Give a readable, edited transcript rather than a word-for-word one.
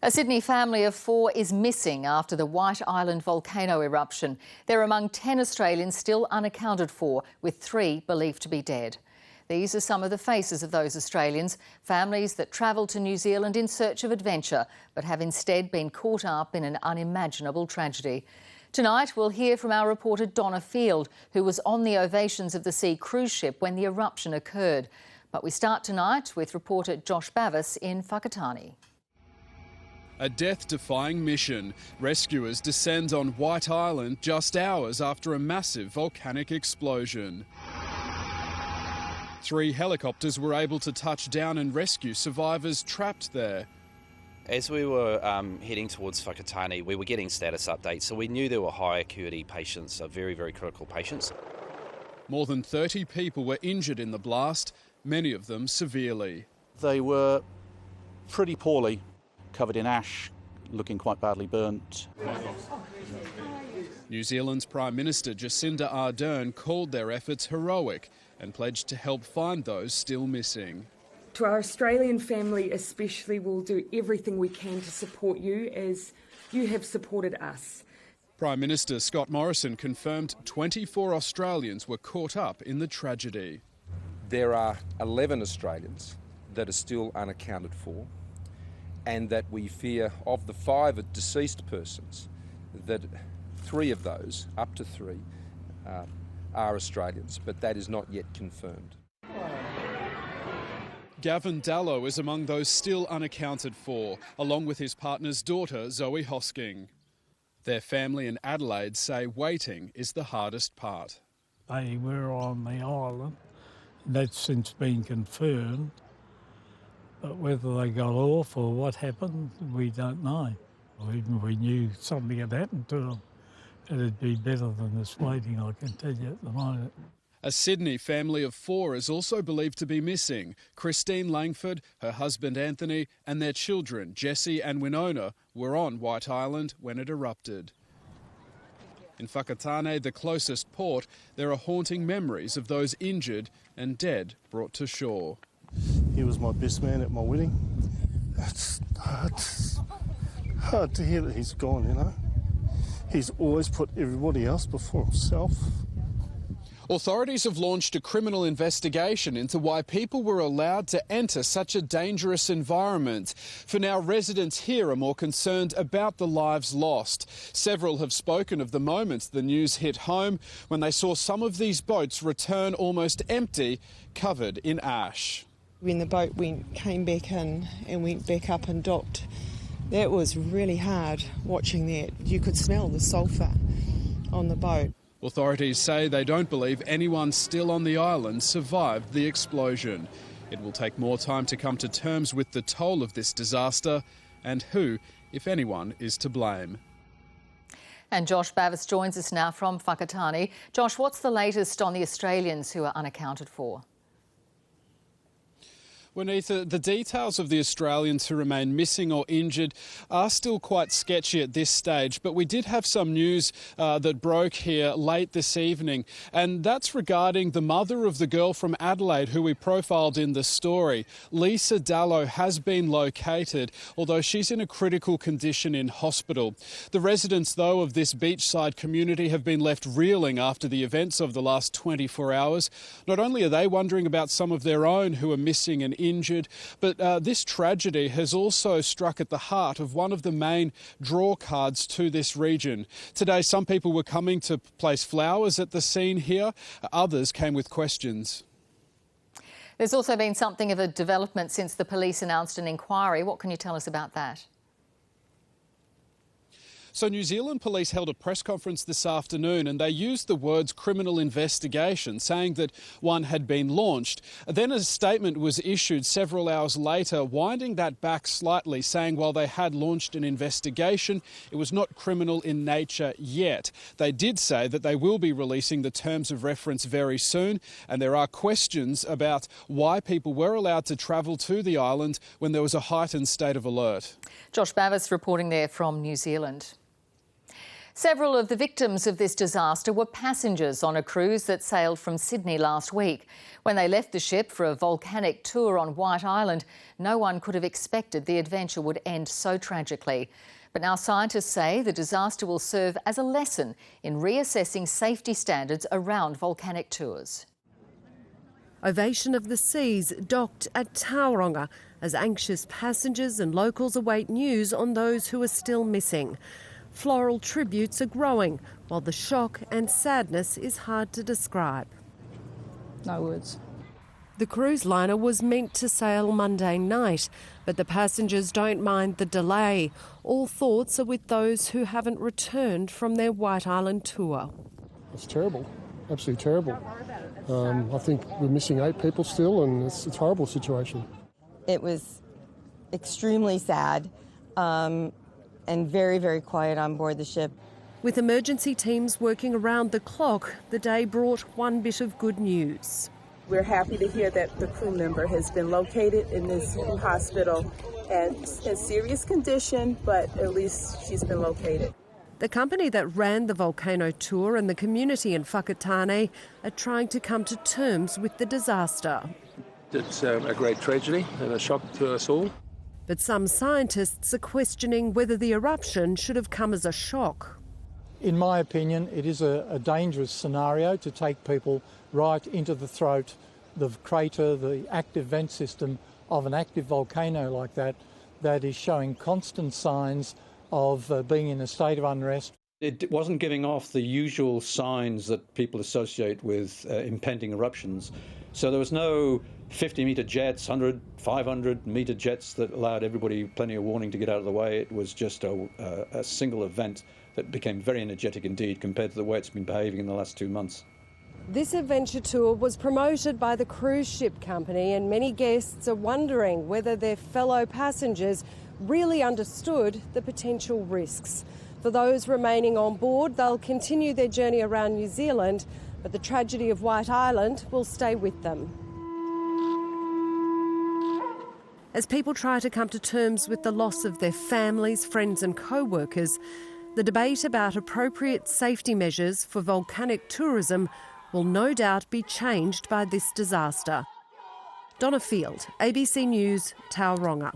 A Sydney family of 4 is missing after the White Island volcano eruption. They're among 10 Australians still unaccounted for, with 3 believed to be dead. These are some of the faces of those Australians, families that travelled to New Zealand in search of adventure, but have instead been caught up in an unimaginable tragedy. Tonight we'll hear from our reporter Donna Field, who was on the Ovations of the Sea cruise ship when the eruption occurred. But we start tonight with reporter Josh Bavis in Whakatane. A death-defying mission. Rescuers descend on White Island just hours after a massive volcanic explosion. 3 helicopters were able to touch down and rescue survivors trapped there. As we were heading towards Whakatane, we were getting status updates, so we knew there were high acuity patients, very, very critical patients. More than 30 people were injured in the blast, many of them severely. They were pretty poorly covered in ash, looking quite badly burnt. New Zealand's Prime Minister Jacinda Ardern called their efforts heroic and pledged to help find those still missing. To our Australian family especially, we'll do everything we can to support you as you have supported us. Prime Minister Scott Morrison confirmed 24 Australians were caught up in the tragedy. There are 11 Australians that are still unaccounted for, and that we fear of the 5 deceased persons, that 3 of those, up to 3, are Australians, but that is not yet confirmed. Gavin Dallow is among those still unaccounted for, along with his partner's daughter, Zoe Hosking. Their family in Adelaide say waiting is the hardest part. They were on the island. That's since been confirmed. But whether they got off or what happened, we don't know. Even if we knew something had happened to them, it'd be better than this waiting, I can tell you at the moment. A Sydney family of 4 is also believed to be missing. Christine Langford, her husband Anthony, and their children, Jessie and Winona, were on White Island when it erupted. In Whakatane, the closest port, there are haunting memories of those injured and dead brought to shore. He was my best man at my wedding. It's hard to hear that he's gone, you know. He's always put everybody else before himself. Authorities have launched a criminal investigation into why people were allowed to enter such a dangerous environment. For now, residents here are more concerned about the lives lost. Several have spoken of the moment the news hit home when they saw some of these boats return almost empty, covered in ash. When the boat came back in and went back up and docked, that was really hard watching that. You could smell the sulphur on the boat. Authorities say they don't believe anyone still on the island survived the explosion. It will take more time to come to terms with the toll of this disaster and who, if anyone, is to blame. And Josh Bavis joins us now from Whakatane. Josh, what's the latest on the Australians who are unaccounted for? Juanita, the details of the Australians who remain missing or injured are still quite sketchy at this stage, but we did have some news that broke here late this evening, and that's regarding the mother of the girl from Adelaide who we profiled in the story. Lisa Dallow has been located, although she's in a critical condition in hospital. The residents, though, of this beachside community have been left reeling after the events of the last 24 hours. Not only are they wondering about some of their own who are missing and injured, but this tragedy has also struck at the heart of one of the main draw cards to this region. Today, some people were coming to place flowers at the scene here. Others came with questions. There's also been something of a development since the police announced an inquiry. What can you tell us about that? So New Zealand police held a press conference this afternoon and they used the words criminal investigation, saying that one had been launched. Then a statement was issued several hours later, winding that back slightly, saying while they had launched an investigation, it was not criminal in nature yet. They did say that they will be releasing the terms of reference very soon, and there are questions about why people were allowed to travel to the island when there was a heightened state of alert. Josh Bavis reporting there from New Zealand. Several of the victims of this disaster were passengers on a cruise that sailed from Sydney last week. When they left the ship for a volcanic tour on White Island, no one could have expected the adventure would end so tragically. But now scientists say the disaster will serve as a lesson in reassessing safety standards around volcanic tours. Ovation of the Seas docked at Tauranga as anxious passengers and locals await news on those who are still missing. Floral tributes are growing, while the shock and sadness is hard to describe. No words. The cruise liner was meant to sail Monday night, but the passengers don't mind the delay. All thoughts are with those who haven't returned from their White Island tour. It's terrible, absolutely terrible. I think we're missing 8 people still, and it's a horrible situation. It was extremely sad and very, very quiet on board the ship. With emergency teams working around the clock, the day brought one bit of good news. We're happy to hear that the crew member has been located in this hospital and in serious condition, but at least she's been located. The company that ran the Volcano tour and the community in Whakatane are trying to come to terms with the disaster. It's a great tragedy and a shock to us all. But some scientists are questioning whether the eruption should have come as a shock. In my opinion, it is a dangerous scenario to take people right into the throat, the crater, the active vent system of an active volcano like that is showing constant signs of being in a state of unrest. It wasn't giving off the usual signs that people associate with impending eruptions. So there was no 50-metre jets, 100, 500-metre jets that allowed everybody plenty of warning to get out of the way. It was just a single event that became very energetic indeed compared to the way it's been behaving in the last 2 months. This adventure tour was promoted by the cruise ship company, and many guests are wondering whether their fellow passengers really understood the potential risks. For those remaining on board, they'll continue their journey around New Zealand, but the tragedy of White Island will stay with them. As people try to come to terms with the loss of their families, friends and co-workers, the debate about appropriate safety measures for volcanic tourism will no doubt be changed by this disaster. Donna Field, ABC News, Tauranga.